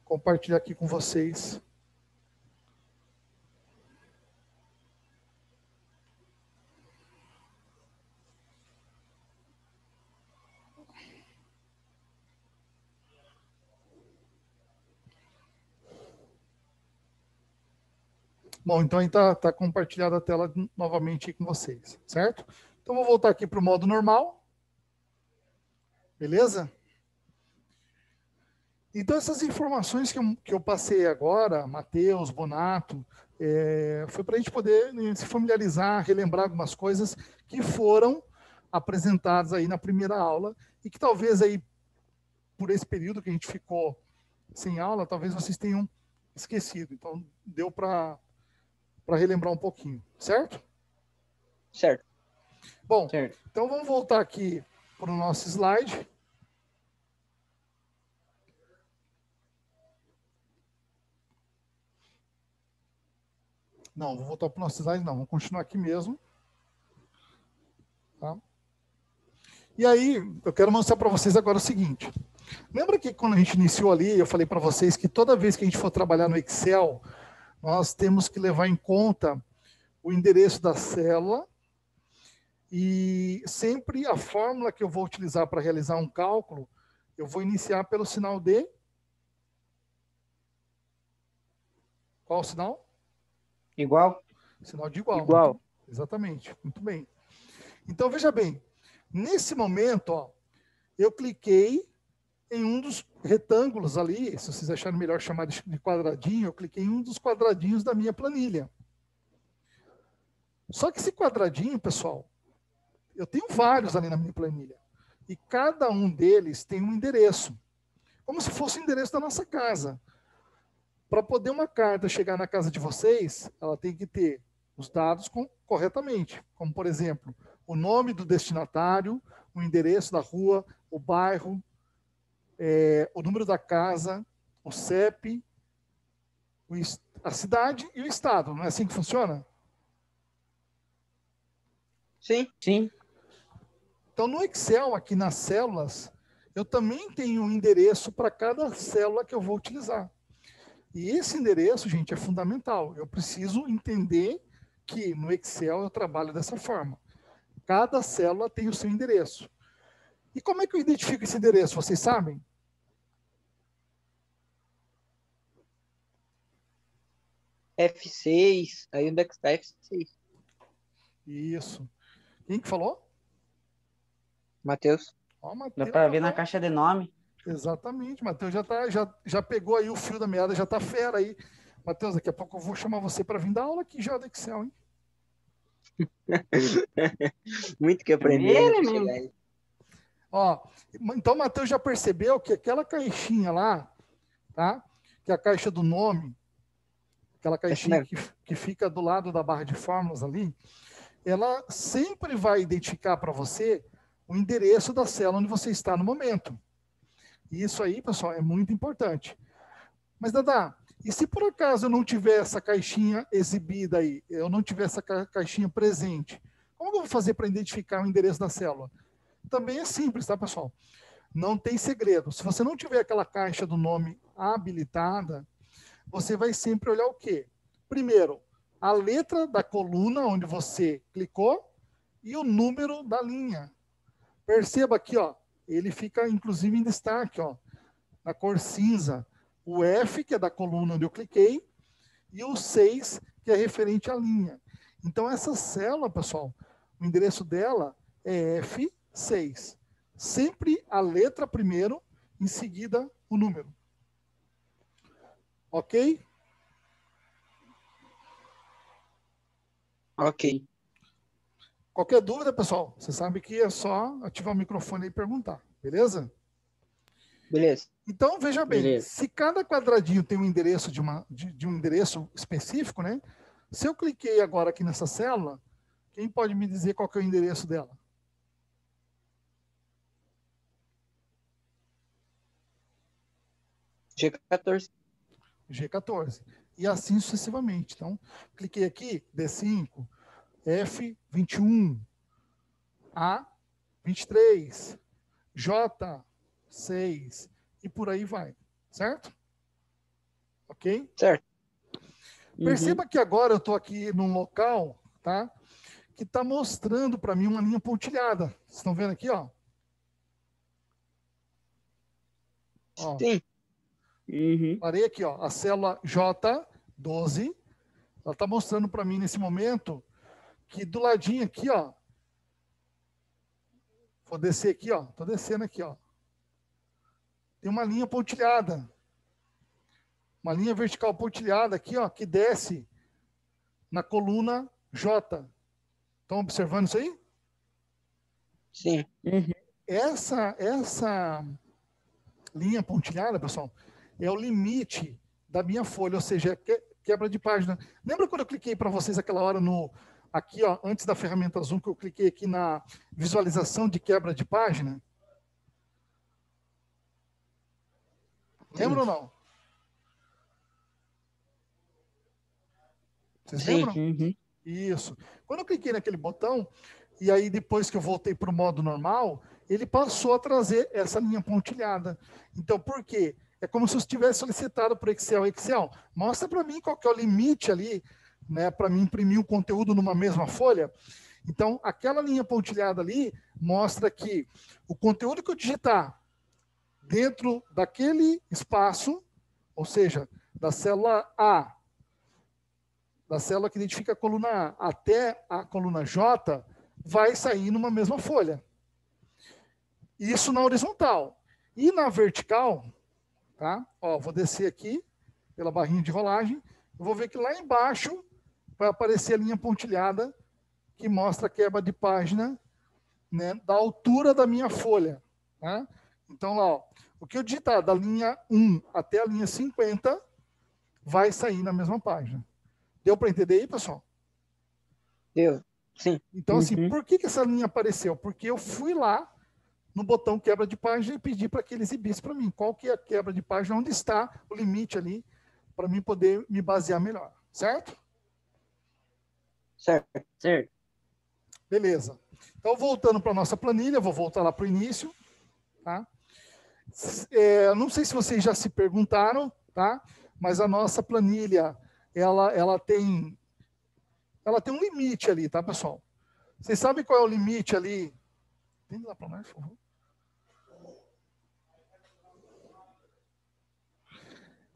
compartilhar aqui com vocês. Bom, então aí está compartilhada a tela novamente com vocês, certo? Então vou voltar aqui para o modo normal. Beleza? Então essas informações que eu passei agora, Matheus, Bonato, foi para a gente poder se familiarizar, relembrar algumas coisas que foram apresentadas aí na primeira aula e que talvez aí, por esse período que a gente ficou sem aula, talvez vocês tenham esquecido. Então deu para relembrar um pouquinho, certo? Certo. Bom, Certo. então vamos voltar aqui para o nosso slide. Não, vou voltar para o nosso slide, não. Vamos continuar aqui mesmo. Tá? E aí, eu quero mostrar para vocês agora o seguinte. Lembra que quando a gente iniciou ali, eu falei para vocês que toda vez que a gente for trabalhar no Excel, nós temos que levar em conta o endereço da célula e sempre a fórmula que eu vou utilizar para realizar um cálculo, eu vou iniciar pelo sinal de... Qual o sinal? Igual? Sinal de igual. Igual. Exatamente. Muito bem. Então, veja bem. Nesse momento, ó, eu cliquei em um dos retângulos ali, se vocês acharem melhor chamar de quadradinho, eu cliquei em um dos quadradinhos da minha planilha. Só que esse quadradinho, pessoal, eu tenho vários ali na minha planilha. E cada um deles tem um endereço. Como se fosse o endereço da nossa casa. Para poder uma carta chegar na casa de vocês, ela tem que ter os dados corretamente. Como, por exemplo, o nome do destinatário, o endereço da rua, o bairro, o número da casa, o CEP, a cidade e o estado. Não é assim que funciona? Sim. Sim. Então, no Excel, aqui nas células, eu também tenho um endereço para cada célula que eu vou utilizar. E esse endereço, gente, é fundamental. Eu preciso entender que no Excel eu trabalho dessa forma. Cada célula tem o seu endereço. E como é que eu identifico esse endereço? Vocês sabem? F6. Aí onde é que está F6? Isso. Quem que falou? Matheus. Ó, Mateus, Dá para ver na caixa de nome. Exatamente, Matheus já pegou aí o fio da meada, já está fera aí. Matheus, daqui a pouco eu vou chamar você para vir dar aula aqui já do Excel, hein? Muito que aprender antes de chegar aí. Ó, então o Matheus já percebeu que aquela caixinha lá, tá? Que é a caixa do nome, aquela caixinha que fica do lado da barra de fórmulas ali, ela sempre vai identificar para você o endereço da célula onde você está no momento. E isso aí, pessoal, é muito importante. Mas, Dadá, e se por acaso eu não tiver essa caixinha exibida aí, eu não tiver essa caixinha presente, como eu vou fazer para identificar o endereço da célula? Também é simples, tá, pessoal? Não tem segredo. Se você não tiver aquela caixa do nome habilitada, você vai sempre olhar o quê? Primeiro, a letra da coluna onde você clicou e o número da linha. Perceba aqui, ó, ele fica inclusive em destaque, ó, na cor cinza. O F, que é da coluna onde eu cliquei, e o 6, que é referente à linha. Então, essa célula, pessoal, o endereço dela é F6. Sempre a letra primeiro, em seguida o número. Ok? Ok. Qualquer dúvida, pessoal, você sabe que é só ativar o microfone e perguntar, beleza? Beleza. Então, veja bem, Beleza. se cada quadradinho tem um endereço de um endereço específico, né? Se eu cliquei agora aqui nessa célula, quem pode me dizer qual que é o endereço dela? G14. G14. E assim sucessivamente. Então, cliquei aqui, D5, F21, A23, J6 e por aí vai, certo? Ok? Certo. Perceba que agora eu estou aqui num local, tá? Que está mostrando para mim uma linha pontilhada. Vocês estão vendo aqui, ó? Ó, Sim. Uhum. parei aqui, ó. A célula J12, ela está mostrando para mim nesse momento que do ladinho aqui, ó, vou descer aqui, ó. Estou descendo aqui, ó. Tem uma linha pontilhada. Uma linha vertical pontilhada aqui, ó, que desce na coluna J. Estão observando isso aí? Sim. Uhum. Essa linha pontilhada, pessoal, é o limite da minha folha, ou seja, é quebra de página. Lembra quando eu cliquei para vocês aquela hora aqui, ó, antes da ferramenta Zoom, que eu cliquei aqui na visualização de quebra de página? Lembra ou não? Vocês lembram? Uhum. Isso. Quando eu cliquei naquele botão, e aí depois que eu voltei para o modo normal, ele passou a trazer essa linha pontilhada. Então, por quê? É como se eu tivesse solicitado para o Excel, mostra para mim qual que é o limite ali, né, para mim imprimir o conteúdo numa mesma folha. Então, aquela linha pontilhada ali mostra que o conteúdo que eu digitar dentro daquele espaço, ou seja, da célula A, da célula que identifica a coluna A até a coluna J, vai sair numa mesma folha. Isso na horizontal. E na vertical, tá? Ó, vou descer aqui pela barrinha de rolagem, eu vou ver que lá embaixo vai aparecer a linha pontilhada que mostra a quebra de página, né, da altura da minha folha. Tá? Então, lá, ó, o que eu digitar da linha 1 até a linha 50 vai sair na mesma página. Deu para entender aí, pessoal? Deu. Sim. Então, assim, por que essa linha apareceu? Porque eu fui lá no botão quebra de página e pedi para que ele exibisse para mim qual que é a quebra de página, onde está o limite ali, para mim poder me basear melhor. Certo? Certo. Certo. Beleza. Então, voltando para a nossa planilha, vou voltar lá para o início. Tá? Não sei se vocês já se perguntaram, tá? Mas a nossa planilha, ela tem um limite ali, tá, pessoal? Vocês sabem qual é o limite ali? Tem lá para nós, por favor.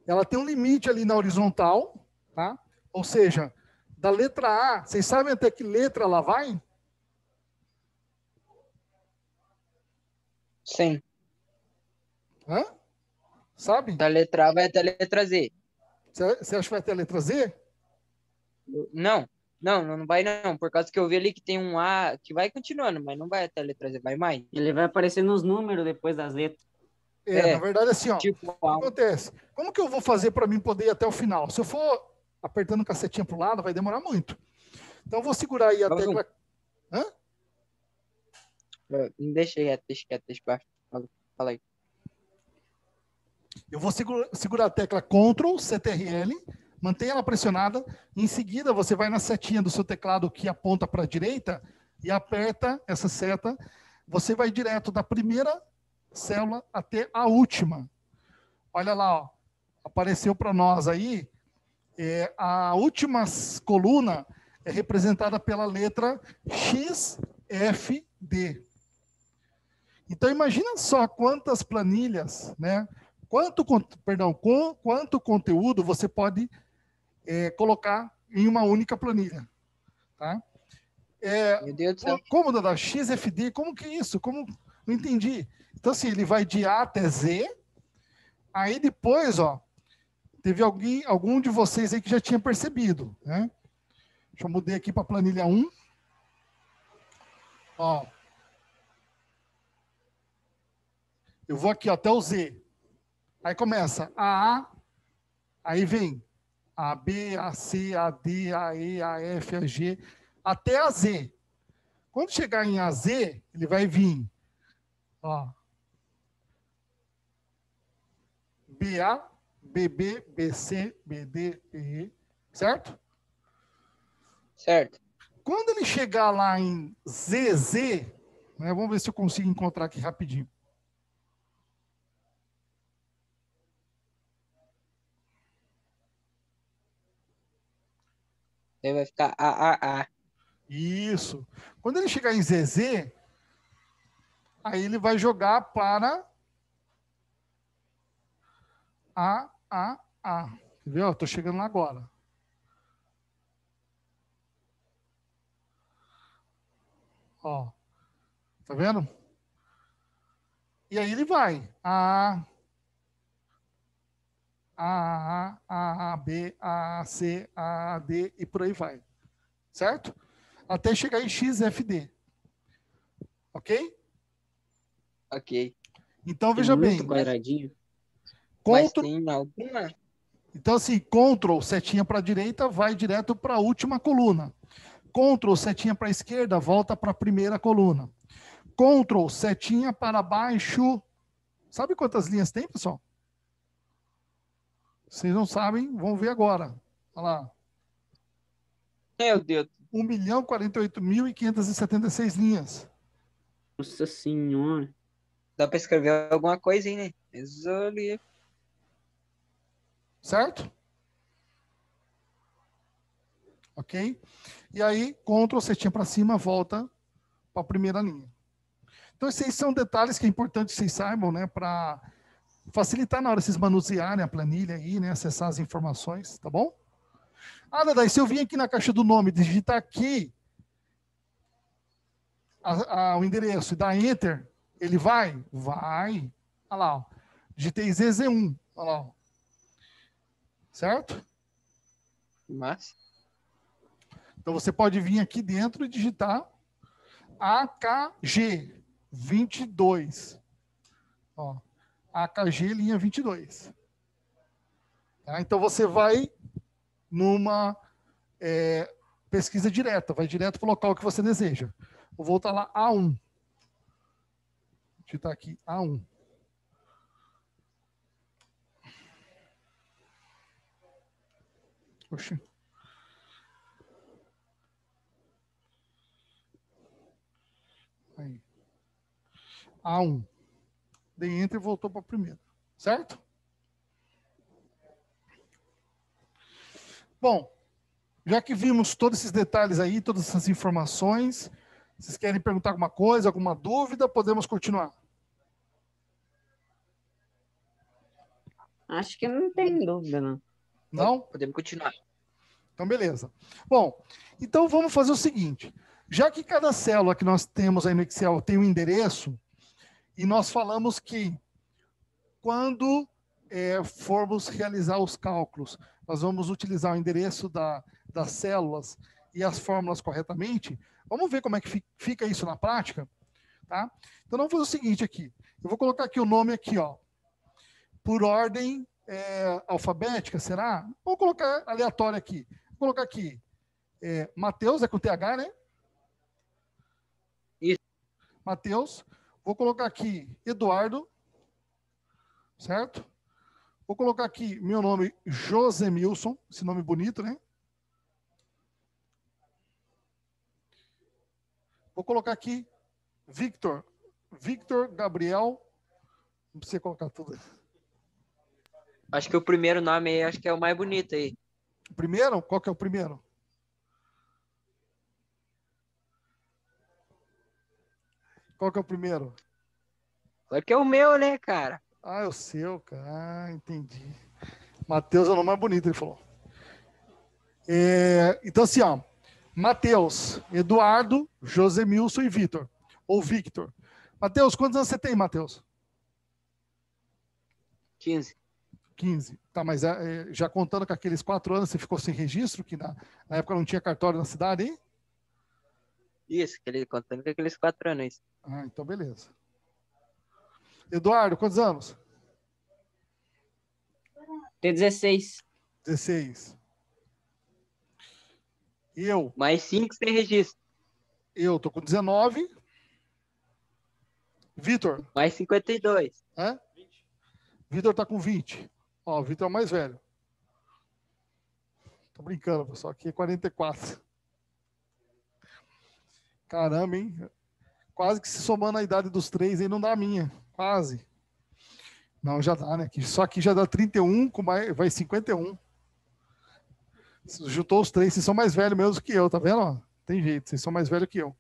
Ela tem um limite ali na horizontal, tá? Ou seja, da letra A, vocês sabem até que letra ela vai? Sim. Hã? Sabe? Da letra A vai até a letra Z. Você acha que vai até a letra Z? Não. Não vai não. Por causa que eu vi ali que tem um A que vai continuando, mas não vai até a letra Z, vai mais. Ele vai aparecer nos números depois das letras. Na verdade, assim, ó, Tipo, o que acontece? Como que eu vou fazer para mim poder ir até o final? Se eu for apertando cacetinha para o lado, vai demorar muito. Então, eu vou segurar aí a tecla... Hã? Deixa quieto, deixa baixo. Fala aí. Eu vou segurar a tecla Ctrl, CTRL, mantenha ela pressionada. Em seguida, você vai na setinha do seu teclado que aponta para a direita e aperta essa seta. Você vai direto da primeira célula até a última. Olha lá, ó, apareceu para nós aí, a última coluna é representada pela letra XFD. Então, imagina só quantas planilhas, né? Quanto conteúdo você pode colocar em uma única planilha. Tá? Meu Deus do céu. Como da XFD, como que é isso? Como? Não entendi. Então, assim, ele vai de A até Z, aí depois, ó, teve algum de vocês aí que já tinha percebido, né? Deixa eu mudar aqui para a planilha 1. Ó. Eu vou aqui ó, até o Z. Aí começa a, aí vem a B, a C, a D, a E, a F, a G, até a Z. Quando chegar em AZ, ele vai vir, ó, BA, BB, BC, BD, BE, certo? Certo. Quando ele chegar lá em ZZ, né, vamos ver se eu consigo encontrar aqui rapidinho. Daí vai ficar AAA. Isso. Quando ele chegar em ZZ, aí ele vai jogar para AAA. Quer ver? Estou chegando lá agora. Ó, tá vendo? E aí ele vai. A, B, A, C, A, D e por aí vai. Certo? Até chegar em XFD. Ok? Ok. Então, É veja muito bem. quadradinho. Mas Ctrl, tem alguma? então, assim, Ctrl, setinha para a direita, vai direto para a última coluna. Ctrl, setinha para a esquerda, volta para a primeira coluna. Ctrl, setinha para baixo. Sabe quantas linhas tem, pessoal? Vocês não sabem, vão ver agora. Olha lá. Meu Deus. 1.048.576 linhas. Nossa senhora. Dá pra escrever alguma coisa aí, né? Exoli. Certo? Ok? E aí, Ctrl, setinha para cima, volta para a primeira linha. Então, esses são detalhes que é importante que vocês saibam, né? Para facilitar na hora de vocês manusearem a planilha aí, né? Acessar as informações, tá bom? Ah, Dadai, se eu vim aqui na caixa do nome, digitar aqui o endereço e dar Enter, ele vai? Vai. Olha lá, ó. Digitei ZZ1. Olha lá, ó. Certo? Mas. Então você pode vir aqui dentro e digitar AKG 22. Ó, AKG linha 22. Tá? Então você vai numa pesquisa direta, vai direto para o local que você deseja. Vou voltar lá A1. Digitar aqui A1. Oxi. Aí. A1. Dei Enter e voltou para a primeira. Certo? Bom, já que vimos todos esses detalhes aí, todas essas informações, vocês querem perguntar alguma coisa, alguma dúvida? Podemos continuar. Acho que não tem dúvida, não. Não? Podemos continuar. Então, beleza. Bom, então vamos fazer o seguinte. Já que cada célula que nós temos aí no Excel tem um endereço, e nós falamos que quando formos realizar os cálculos, nós vamos utilizar o endereço das células e as fórmulas corretamente, vamos ver como é que fica isso na prática? Tá? Então, vamos fazer o seguinte aqui. Eu vou colocar aqui o nome aqui, ó, por ordem alfabética, será? Vou colocar aleatório aqui. Vou colocar aqui Mateus, é com TH, né? Isso. Mateus. Vou colocar aqui Eduardo, certo? Vou colocar aqui meu nome, Josemilson, esse nome bonito, né? Vou colocar aqui Victor Gabriel, não precisa colocar tudo. Acho que o primeiro nome aí, acho que é o mais bonito aí. O primeiro? Qual que é o primeiro? Qual que é o primeiro? Claro que é o meu, né, cara? Ah, é o seu, cara. Ah, entendi. Mateus é o nome mais bonito, ele falou. Então, assim, ó. Mateus, Eduardo, Josemilson e Vitor. Ou Victor. Mateus, quantos anos você tem, Mateus? 15. 15. Tá, mas já contando com aqueles 4 anos, você ficou sem registro, que na época não tinha cartório na cidade, hein? Isso, contando com aqueles 4 anos. Ah, então beleza. Eduardo, quantos anos? Tem 16. 16. Eu Mais 5 sem registro. tô com 19. Vitor? Mais 52. Vitor tá com 20. Ó, o Vitor é o mais velho. Tô brincando, pessoal. Aqui é 44. Caramba, hein? Quase que se somando a idade dos 3 aí não dá a minha. Quase. Não, já dá, né? Só aqui já dá 31, com mais, vai 51. Juntou os três, vocês são mais velhos mesmo que eu, tá vendo? Ó, tem jeito, vocês são mais velhos que eu.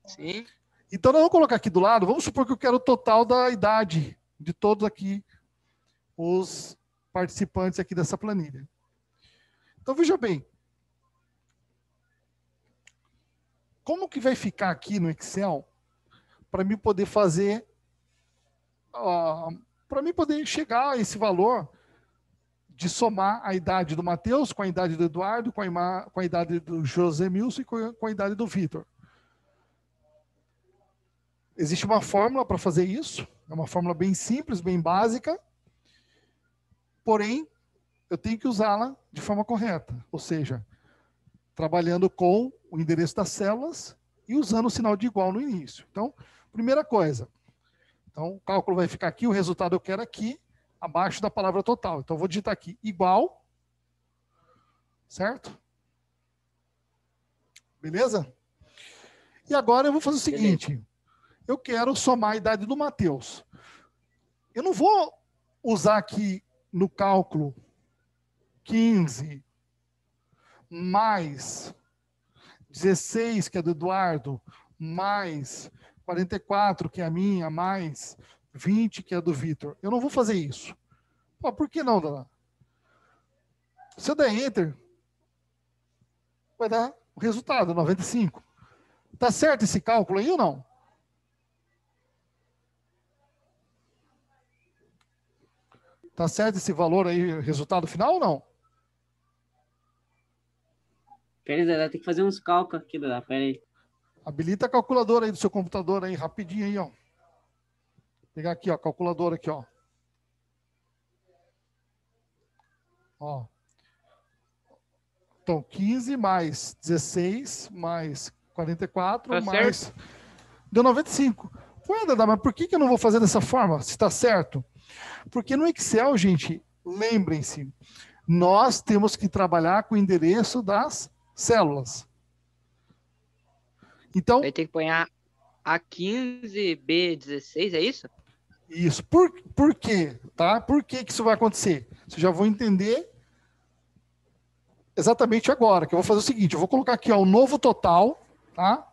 Sim. Então, nós vamos colocar aqui do lado, vamos supor que eu quero o total da idade de todos aqui, os participantes aqui dessa planilha. Então, veja bem. Como que vai ficar aqui no Excel para mim poder fazer, para mim poder chegar a esse valor de somar a idade do Matheus com a idade do Eduardo, com a idade do José Milson e com a idade do Vitor. Existe uma fórmula para fazer isso, é uma fórmula bem simples, bem básica, porém, eu tenho que usá-la de forma correta, ou seja, trabalhando com o endereço das células e usando o sinal de igual no início. Então, primeira coisa, então o cálculo vai ficar aqui, o resultado eu quero aqui, abaixo da palavra total. Então, eu vou digitar aqui igual, certo? Beleza? E agora eu vou fazer o seguinte, eu quero somar a idade do Matheus. Eu não vou usar aqui no cálculo 15 mais 16, que é do Eduardo, mais 44, que é a minha, mais 20, que é do Vitor. Eu não vou fazer isso. Pô, por que não, Dona? Se eu der Enter, vai dar o resultado, 95. Tá certo esse cálculo aí ou não? Tá certo esse valor aí, resultado final ou não? Pera aí, Dedé, tem que fazer uns cálculos aqui, Dedé. Pera aí. Habilita a calculadora aí do seu computador aí, rapidinho aí, ó. Vou pegar aqui, ó, calculadora aqui, ó. Ó. Então, 15 mais 16 mais 44 Tá mais... certo. Deu 95. Ué, Dada, mas por que eu não vou fazer dessa forma, se está certo? Porque no Excel, gente, lembrem-se, nós temos que trabalhar com o endereço das células. Então, Vai ter que pôr A15, B16, é isso? isso. Por quê? Tá? Por que isso vai acontecer? Você já vou entender exatamente agora, que eu vou fazer o seguinte, eu vou colocar aqui ó, o novo total, tá?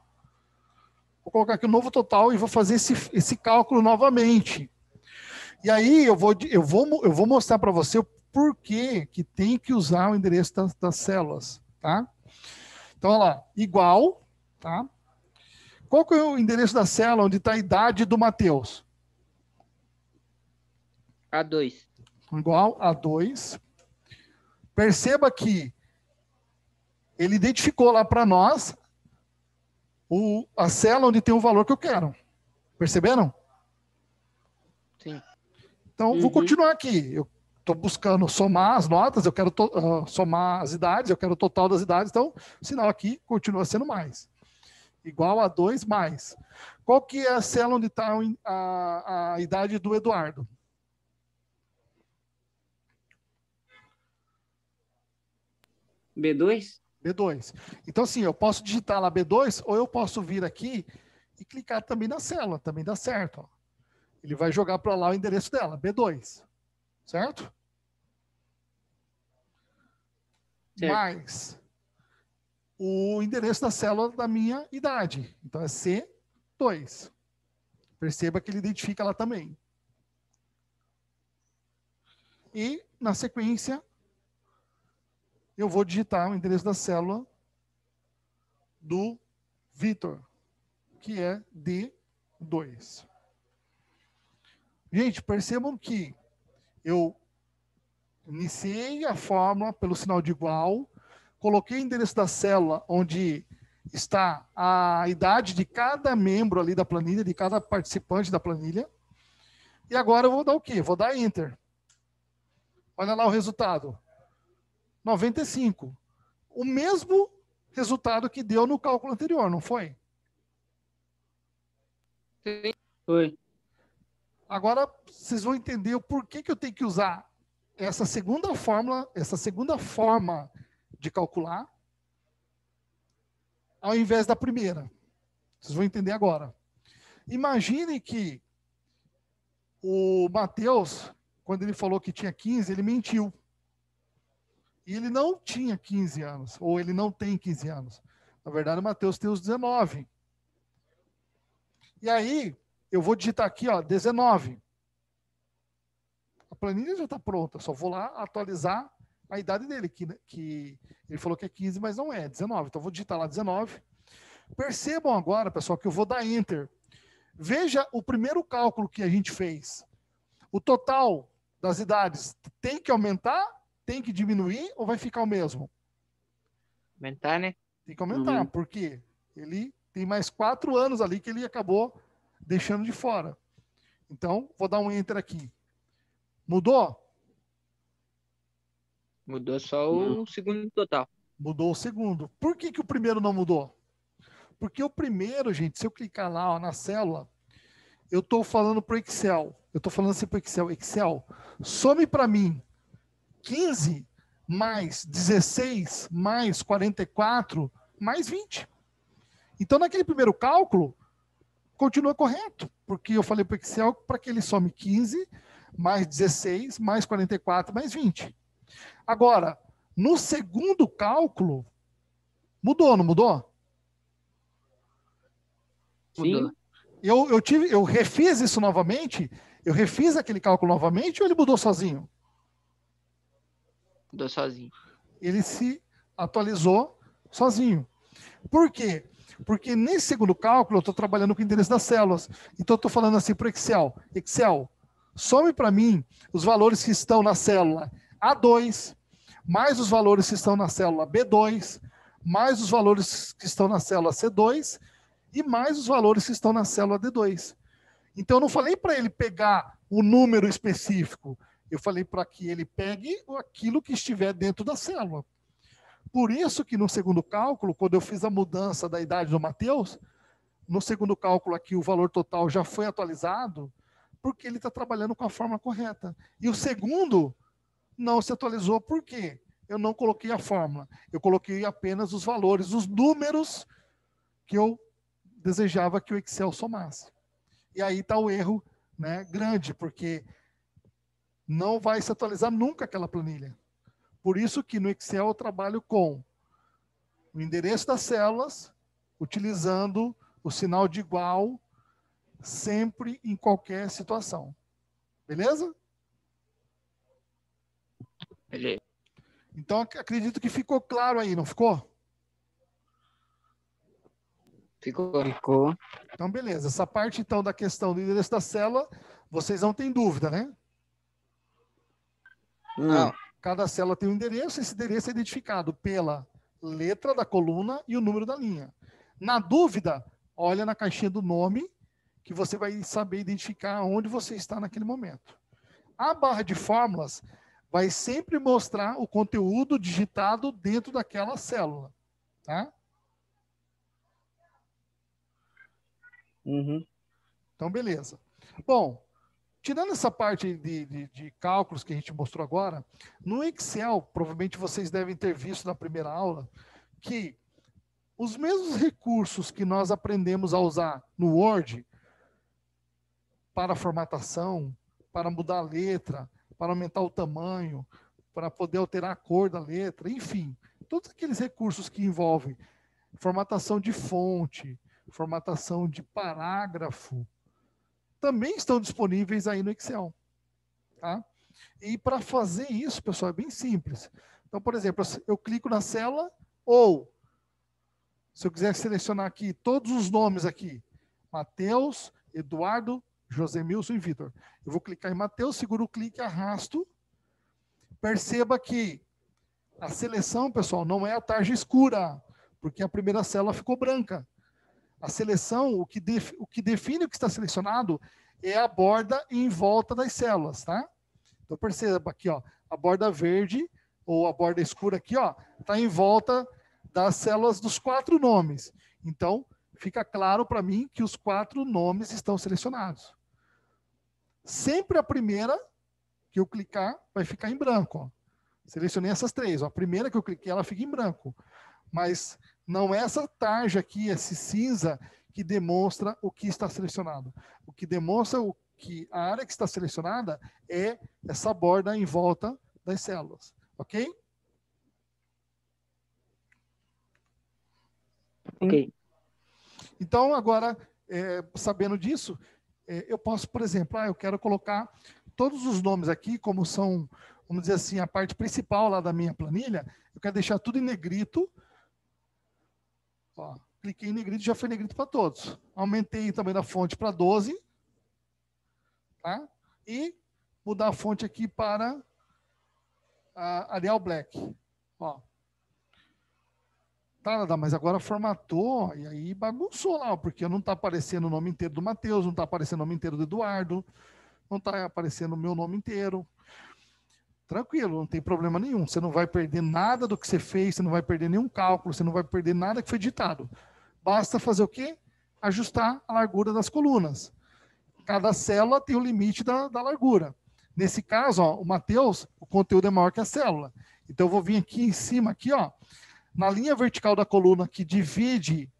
Vou colocar aqui o novo total e vou fazer esse cálculo novamente. E aí eu vou mostrar para você o porquê que tem que usar o endereço das células, tá? Então, olha lá, igual, tá? Qual que é o endereço da célula onde está a idade do Matheus? A2. Igual a 2. Perceba que ele identificou lá para nós a célula onde tem o valor que eu quero. Perceberam? Sim. Então, vou continuar aqui. Eu estou buscando somar as notas, eu quero somar as idades, eu quero o total das idades, então o sinal aqui continua sendo mais. Igual a 2 mais. Qual que é a célula onde está a idade do Eduardo? B2? B2. Então, assim, eu posso digitar lá B2 ou eu posso vir aqui e clicar também na célula, também dá certo. Ó. Ele vai jogar para lá o endereço dela, B2. Certo? Mais o endereço da célula da minha idade. Então, é C2. Perceba que ele identifica lá também. E, na sequência, eu vou digitar o endereço da célula do Vitor, que é D2. Gente, percebam que eu iniciei a fórmula pelo sinal de igual, coloquei o endereço da célula onde está a idade de cada membro ali da planilha, de cada participante da planilha. E agora eu vou dar o quê? Vou dar Enter. Olha lá o resultado. 95. O mesmo resultado que deu no cálculo anterior, não foi? Sim. Foi. Agora vocês vão entender o porquê que eu tenho que usar essa segunda fórmula, essa segunda forma de calcular, ao invés da primeira. Vocês vão entender agora. Imaginem que o Matheus, quando ele falou que tinha 15, ele mentiu. E ele não tinha 15 anos, ou ele não tem 15 anos. Na verdade, o Matheus tem os 19. E aí, eu vou digitar aqui, ó, 19. A planilha já está pronta, só vou lá atualizar a idade dele, que ele falou que é 15, mas não é, 19. Então, eu vou digitar lá 19. Percebam agora, pessoal, que eu vou dar Enter. Veja o primeiro cálculo que a gente fez. O total das idades tem que aumentar, tem que diminuir ou vai ficar o mesmo? Aumentar, né? Tem que aumentar, porque ele tem mais 4 anos ali que ele acabou deixando de fora. Então, vou dar um Enter aqui. Mudou? Mudou só o segundo total. Mudou o segundo. Por que o primeiro não mudou? Porque o primeiro, gente, se eu clicar lá ó, na célula, eu estou falando para o Excel. Eu estou falando assim para o Excel. Excel, some para mim 15 mais 16 mais 44 mais 20. Então, naquele primeiro cálculo, continua correto. Porque eu falei para o Excel para que ele some 15 mais 16 mais 44 mais 20. Agora, no segundo cálculo, mudou, não mudou? Sim. Eu refiz isso novamente? Eu refiz aquele cálculo novamente ou ele mudou sozinho? Mudou sozinho. Ele se atualizou sozinho. Por quê? Porque nesse segundo cálculo eu estou trabalhando com o endereço das células. Então eu estou falando assim para o Excel. Excel, some para mim os valores que estão na célula A2, mais os valores que estão na célula B2, mais os valores que estão na célula C2 e mais os valores que estão na célula D2. Então, eu não falei para ele pegar o número específico. Eu falei para que ele pegue aquilo que estiver dentro da célula. Por isso que no segundo cálculo, quando eu fiz a mudança da idade do Matheus, no segundo cálculo aqui o valor total já foi atualizado, porque ele está trabalhando com a forma correta. E o segundo não se atualizou, por quê? Eu não coloquei a fórmula. Eu coloquei apenas os valores, os números que eu desejava que o Excel somasse. E aí está o erro, né, grande, porque não vai se atualizar nunca aquela planilha. Por isso que no Excel eu trabalho com o endereço das células, utilizando o sinal de igual, sempre em qualquer situação. Beleza? Beleza. Então, acredito que ficou claro aí, não ficou? Ficou. Então, beleza. Essa parte, então, da questão do endereço da célula, vocês não têm dúvida, né? Não. Cada célula tem um endereço, esse endereço é identificado pela letra da coluna e o número da linha. Na dúvida, olha na caixinha do nome, que você vai saber identificar onde você está naquele momento. A barra de fórmulas vai sempre mostrar o conteúdo digitado dentro daquela célula, tá? Então, beleza. Bom, tirando essa parte de cálculos que a gente mostrou agora, no Excel, provavelmente vocês devem ter visto na primeira aula, que os mesmos recursos que nós aprendemos a usar no Word para formatação, para mudar a letra, para aumentar o tamanho, para poder alterar a cor da letra, enfim, todos aqueles recursos que envolvem formatação de fonte, formatação de parágrafo, também estão disponíveis aí no Excel. Tá? E para fazer isso, pessoal, é bem simples. Então, por exemplo, eu clico na célula, ou, se eu quiser selecionar aqui todos os nomes aqui, Matheus, Eduardo, Josemilson e Vitor. Eu vou clicar em Matheus, seguro o clique, arrasto. Perceba que a seleção, pessoal, não é a tarja escura, porque a primeira célula ficou branca. A seleção, o que define o que está selecionado é a borda em volta das células, tá? Então perceba aqui, ó, a borda verde ou a borda escura aqui, ó, está em volta das células dos 4 nomes. Então, fica claro para mim que os 4 nomes estão selecionados. Sempre a primeira que eu clicar vai ficar em branco, ó. Selecionei essas 3, ó. A primeira que eu cliquei, ela fica em branco. Mas não é essa tarja aqui, esse cinza, que demonstra o que está selecionado. O que demonstra que a área que está selecionada é essa borda em volta das células. Ok? Ok. Então, agora, sabendo disso, eu posso, por exemplo, eu quero colocar todos os nomes aqui, como são, vamos dizer assim, a parte principal lá da minha planilha, eu quero deixar tudo em negrito. Ó, cliquei em negrito, já foi negrito para todos. Aumentei também da fonte para 12. Tá? E mudar a fonte aqui para a Arial Black. Ó. Tá, mas agora formatou e aí bagunçou lá, porque não está aparecendo o nome inteiro do Matheus, não está aparecendo o nome inteiro do Eduardo, não está aparecendo o meu nome inteiro. Tranquilo, não tem problema nenhum. Você não vai perder nada do que você fez, você não vai perder nenhum cálculo, você não vai perder nada que foi ditado. Basta fazer o quê? Ajustar a largura das colunas. Cada célula tem o limite da largura. Nesse caso, ó, o Matheus, o conteúdo é maior que a célula. Então, eu vou vir aqui em cima, aqui, ó, na linha vertical da coluna que divide,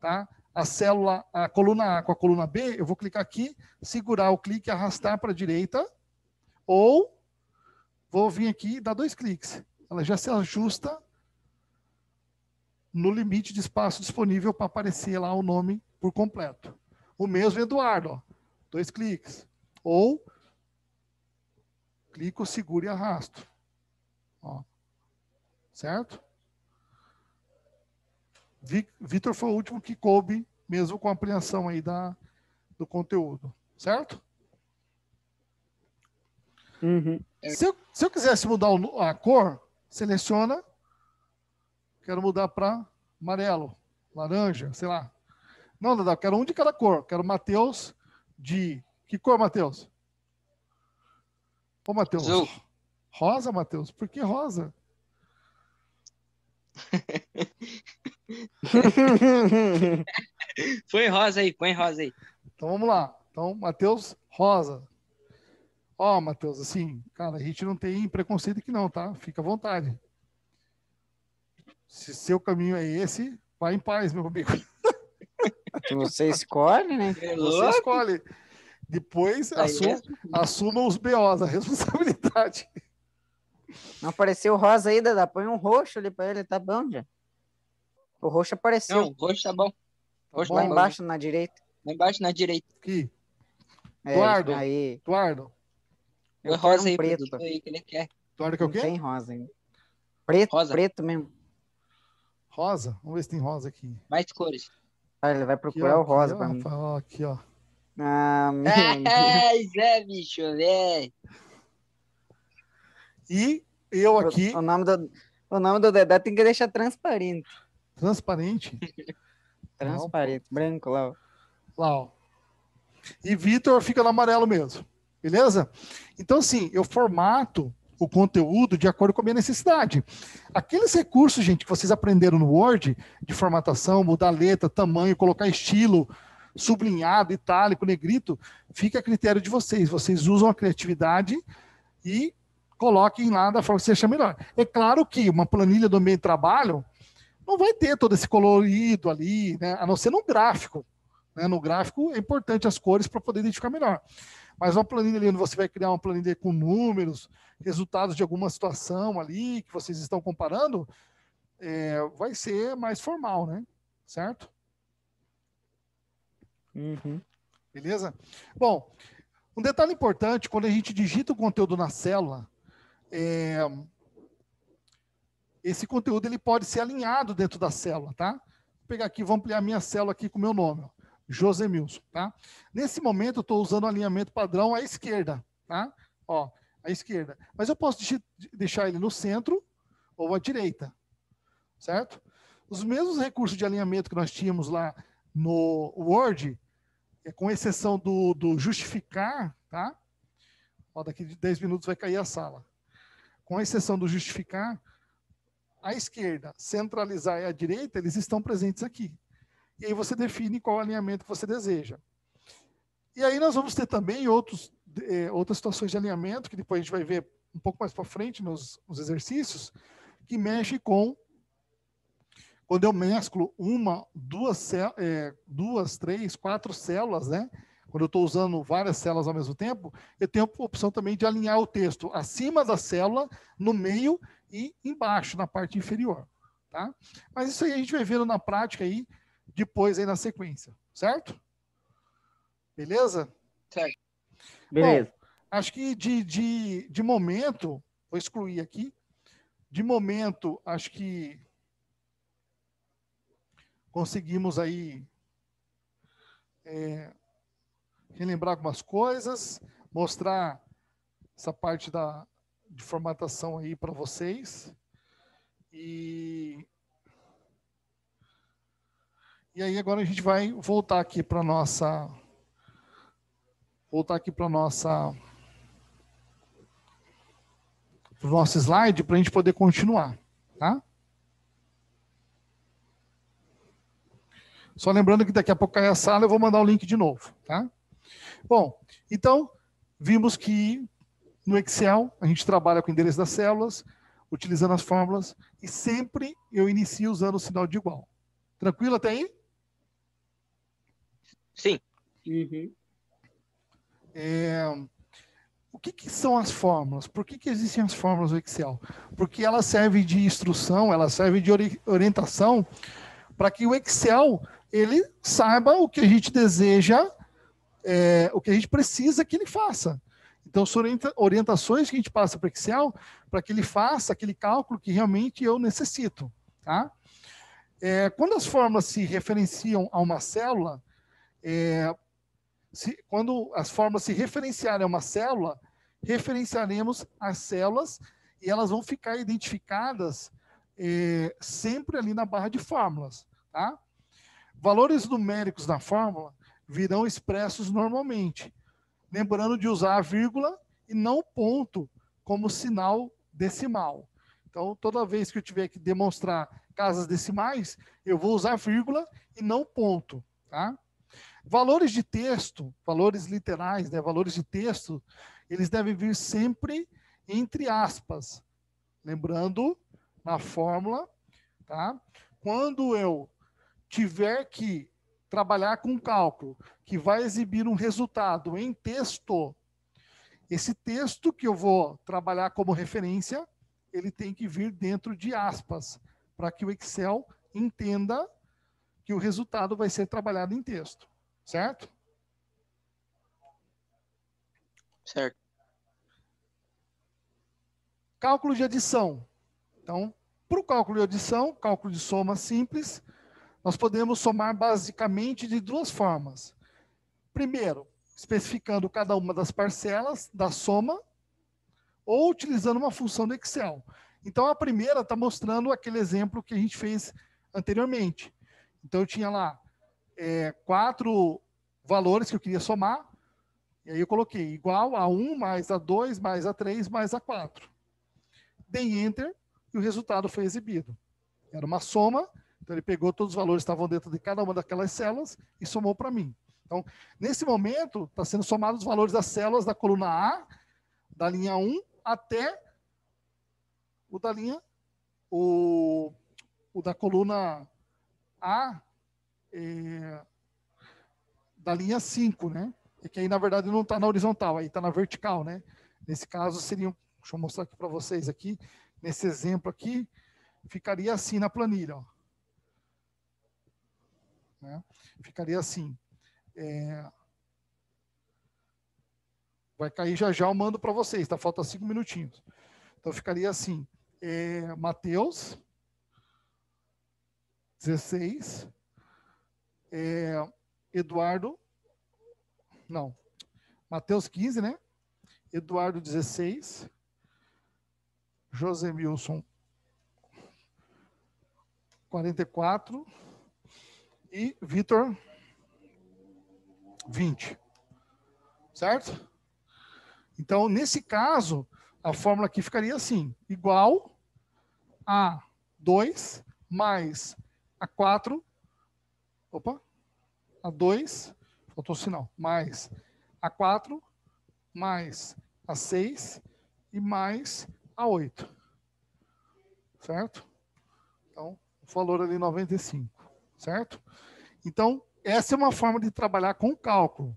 tá, a coluna A com a coluna B, eu vou clicar aqui, segurar o clique e arrastar para a direita, ou vou vir aqui e dar 2 cliques. Ela já se ajusta no limite de espaço disponível para aparecer lá o nome por completo. O mesmo Eduardo, ó. 2 cliques. Ou clico, seguro e arrasto. Ó. Certo? Vitor foi o último que coube, mesmo com a ampliação aí do conteúdo. Certo? Uhum. Se eu quisesse mudar a cor, seleciona. Quero mudar para amarelo, laranja, sei lá. Não, Dadá, eu quero um de cada cor. Quero Matheus de... Que cor, Matheus? Ô, Matheus. Azul. Rosa, Matheus? Por que rosa? Põe rosa aí. Então, vamos lá. Então, Matheus, rosa. Ó, Matheus, assim, cara, a gente não tem preconceito aqui não, tá? Fica à vontade. Se seu caminho é esse, vai em paz, meu amigo. Você escolhe, né? Você escolhe. Depois, assuma os BOs, a responsabilidade. Não apareceu o rosa aí, Dadá. Põe um roxo ali pra ele, tá bom já. O roxo apareceu. Não, roxo tá bom. Roxo Lá tá bom. embaixo, na direita. Lá embaixo, na direita. Aqui. Eduardo. Aí. Eduardo. Eu Põe rosa quero um aí, preto. pro aí que ele quer. Eduardo, que é o Não quê? tem rosa ainda. Preto, Rosa. preto mesmo. Rosa? Vamos ver se tem rosa aqui. Mais cores. Ah, ele vai Aqui, procurar ó, o rosa aqui, pra ó, mim. rapaz, ó, aqui, ó. Ah, meu Deus. Ai, Zé, bicho, velho. E eu aqui, O nome do Dedé tem que deixar transparente. transparente. Transparente, branco lá. Ó. Lá, ó. E Vitor fica no amarelo mesmo. Beleza? Então, assim, eu formato o conteúdo de acordo com a minha necessidade. Aqueles recursos, gente, que vocês aprenderam no Word, de formatação, mudar letra, tamanho, colocar estilo, sublinhado, itálico, negrito, fica a critério de vocês. Vocês usam a criatividade e coloquem lá da forma que você achar melhor. É claro que uma planilha do ambiente de trabalho não vai ter todo esse colorido ali, né? A não ser no gráfico. Né? No gráfico é importante as cores para poder identificar melhor. Mas uma planilha ali onde você vai criar uma planilha com números, resultados de alguma situação ali que vocês estão comparando, vai ser mais formal, né? Certo? Uhum. Beleza? Bom, um detalhe importante, quando a gente digita o conteúdo na célula, esse conteúdo ele pode ser alinhado dentro da célula, tá? Vou pegar aqui, vou ampliar minha célula aqui com o meu nome, ó, Josemilson, tá? Nesse momento eu estou usando o alinhamento padrão à esquerda, tá? Ó, à esquerda. Mas eu posso deixar ele no centro ou à direita, certo? Os mesmos recursos de alinhamento que nós tínhamos lá no Word, com exceção do justificar, tá? Ó, daqui de 10 minutos vai cair a sala. Com exceção do justificar, à esquerda, centralizar e à direita, eles estão presentes aqui. E aí você define qual alinhamento que você deseja. E aí nós vamos ter também outras situações de alinhamento, que depois a gente vai ver um pouco mais para frente nos exercícios, que mexe com quando eu mesclo duas, três, 4 células, né? Quando eu estou usando várias células ao mesmo tempo, eu tenho a opção também de alinhar o texto acima da célula, no meio e embaixo, na parte inferior. tá? Mas isso aí a gente vai vendo na prática aí, depois aí na sequência, certo? Beleza? Certo. Beleza. Bom, acho que de momento, vou excluir aqui, de momento, acho que conseguimos aí relembrar algumas coisas, mostrar essa parte de formatação aí para vocês. E aí agora a gente vai voltar aqui para nossa pro nosso slide para a gente poder continuar, tá? Só lembrando que daqui a pouco cai a sala, eu vou mandar o link de novo, tá? Bom, então, vimos que no Excel a gente trabalha com o endereço das células, utilizando as fórmulas, e sempre eu inicio usando o sinal de igual. Tranquilo até aí? Sim. Uhum. O que são as fórmulas? Por que existem as fórmulas no Excel? Porque elas servem de instrução, elas servem de orientação para que o Excel ele saiba o que a gente deseja, o que a gente precisa que ele faça. Então, são orientações que a gente passa para o Excel para que ele faça aquele cálculo que realmente eu necessito. Tá? Quando as fórmulas se referenciam a uma célula, quando as fórmulas se referenciarem a uma célula, referenciaremos as células e elas vão ficar identificadas sempre ali na barra de fórmulas. Tá? Valores numéricos na fórmula virão expressos normalmente, lembrando de usar a vírgula e não o ponto como sinal decimal. Então, toda vez que eu tiver que demonstrar casas decimais, eu vou usar vírgula e não ponto. Tá? Valores de texto, valores literais, né, valores de texto, eles devem vir sempre entre aspas. Lembrando, na fórmula, tá? Quando eu tiver que trabalhar com um cálculo que vai exibir um resultado em texto, esse texto que eu vou trabalhar como referência, ele tem que vir dentro de aspas, para que o Excel entenda que o resultado vai ser trabalhado em texto. Certo? Certo. Cálculo de adição. Então, para o cálculo de adição, cálculo de soma simples, nós podemos somar basicamente de duas formas. Primeiro, especificando cada uma das parcelas da soma, ou utilizando uma função do Excel. Então, a primeira está mostrando aquele exemplo que a gente fez anteriormente. Então, eu tinha lá 4 valores que eu queria somar, e aí eu coloquei igual a 1 mais a 2 mais a 3 mais a 4. Dei Enter e o resultado foi exibido. Era uma soma, então ele pegou todos os valores que estavam dentro de cada uma daquelas células e somou para mim. Então, nesse momento, está sendo somados os valores das células da coluna A, da linha 1, até o da linha, o da coluna A, da linha 5, né? É que aí, na verdade, não está na horizontal, aí está na vertical, né? Nesse caso, seriam, deixa eu mostrar aqui para vocês aqui, nesse exemplo aqui, ficaria assim na planilha, ó. Né? Ficaria assim. Vai cair já já, eu mando para vocês, tá? Falta 5 minutinhos. Então, ficaria assim, Mateus 16, Eduardo, não, Mateus 15, né? Eduardo 16, Josemilson 44 e Vitor 20. Certo? Então, nesse caso, a fórmula aqui ficaria assim, igual a 2 mais a 4, a 2, faltou o sinal, mais a 4, mais a 6 e mais a 8. Certo? Então, o valor ali 95. Certo? Então, essa é uma forma de trabalhar com cálculo,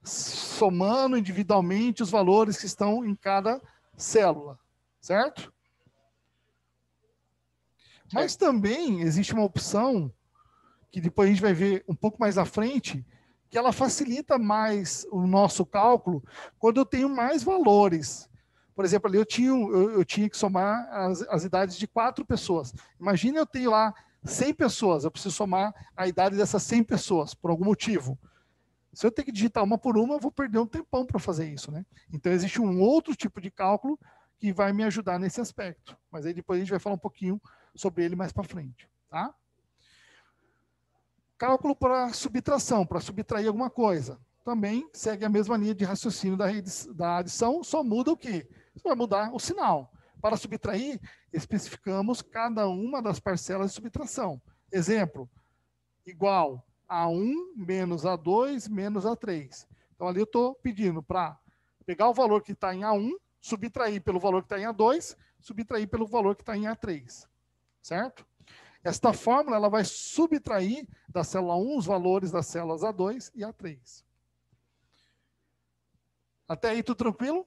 somando individualmente os valores que estão em cada célula. Certo? Mas também existe uma opção, que depois a gente vai ver um pouco mais à frente, que ela facilita mais o nosso cálculo quando eu tenho mais valores. Por exemplo, ali eu tinha que somar as idades de 4 pessoas. Imagina eu tenho lá 100 pessoas, eu preciso somar a idade dessas 100 pessoas, por algum motivo. Se eu ter que digitar uma por uma, eu vou perder um tempão para fazer isso, né? Então, existe um outro tipo de cálculo que vai me ajudar nesse aspecto. Mas aí depois a gente vai falar um pouquinho sobre ele mais para frente, tá? Cálculo para subtração, para subtrair alguma coisa. Também segue a mesma linha de raciocínio da adição, só muda o quê? Você vai mudar o sinal. Para subtrair, especificamos cada uma das parcelas de subtração. Exemplo, igual A1 menos A2 menos A3. Então, ali eu estou pedindo para pegar o valor que está em A1, subtrair pelo valor que está em A2, subtrair pelo valor que está em A3. Certo? Esta fórmula ela vai subtrair da célula 1 os valores das células A2 e A3. Até aí, tudo tranquilo?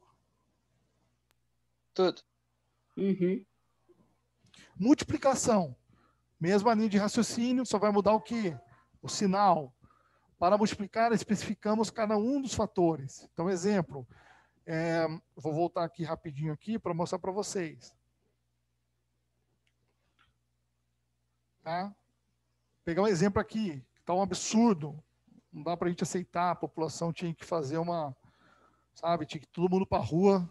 Tudo. Uhum. Multiplicação. Mesma linha de raciocínio, só vai mudar o quê? O sinal. Para multiplicar, especificamos cada um dos fatores. Então, exemplo, vou voltar aqui rapidinho aqui para mostrar para vocês. Tá? Pegar um exemplo aqui, que está um absurdo. Não dá para a gente aceitar, a população tinha que fazer sabe, tinha que ir todo mundo para a rua,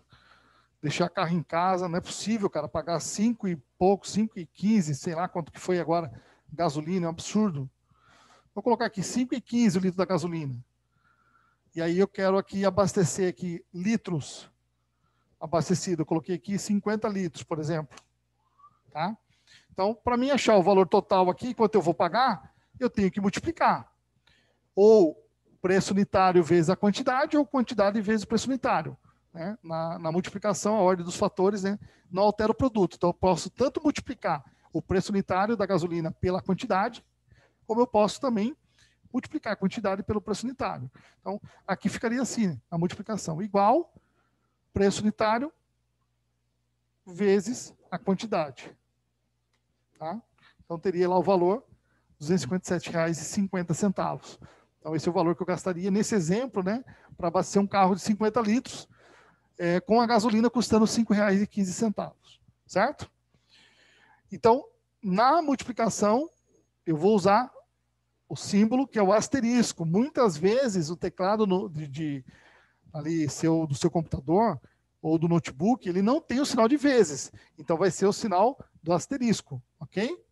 deixar carro em casa, não é possível, cara, pagar 5 e pouco, 5,15, sei lá quanto que foi agora, gasolina, é um absurdo. Vou colocar aqui 5,15 o litro da gasolina. E aí eu quero aqui abastecer aqui litros abastecido. Eu coloquei aqui 50 litros, por exemplo. Tá? Então, para mim achar o valor total aqui, quanto eu vou pagar, eu tenho que multiplicar. Ou preço unitário vezes a quantidade, ou quantidade vezes o preço unitário. Né? Na multiplicação, a ordem dos fatores, né, não altera o produto. Então, eu posso tanto multiplicar o preço unitário da gasolina pela quantidade, como eu posso também multiplicar a quantidade pelo preço unitário. Então, aqui ficaria assim, a multiplicação igual preço unitário vezes a quantidade. Tá? Então, teria lá o valor, R$ 257,50. Então, esse é o valor que eu gastaria nesse exemplo, né, para abastecer um carro de 50 litros, com a gasolina custando R$ 5,15. Certo? Então, na multiplicação, eu vou usar o símbolo que é o asterisco. Muitas vezes o teclado ali do seu computador ou do notebook, ele não tem o sinal de vezes. Então vai ser o sinal do asterisco, ok?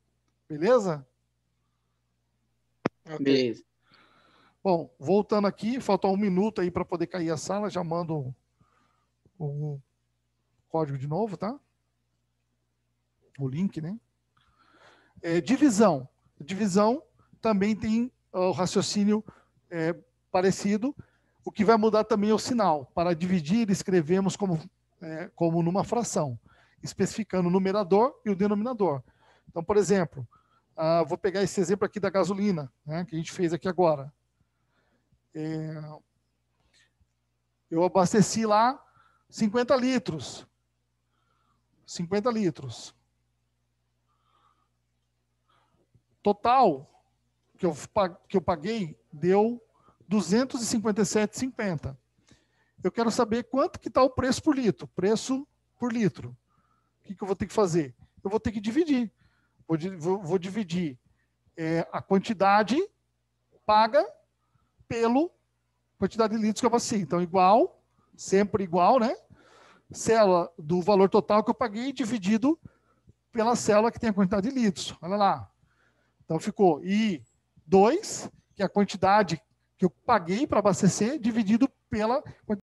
Beleza? Beleza. Bom, voltando aqui, falta 1 minuto aí para poder cair a sala, já mando o código de novo, tá? O link, né? Divisão. Divisão também tem o raciocínio parecido. O que vai mudar também é o sinal. Para dividir, escrevemos como numa fração, especificando o numerador e o denominador. Então, por exemplo, vou pegar esse exemplo aqui da gasolina, né, que a gente fez aqui agora. Eu abasteci lá 50 litros. 50 litros. Total que eu paguei deu R$ 257,50. Eu quero saber quanto que está o preço por litro. Preço por litro. O que eu vou ter que fazer? Eu vou ter que dividir. Vou dividir a quantidade paga pela quantidade de litros que eu abasteci. Então, igual, sempre igual, né? Célula do valor total que eu paguei dividido pela célula que tem a quantidade de litros. Olha lá. Então, ficou I2, que é a quantidade que eu paguei para abastecer, dividido pela quantidade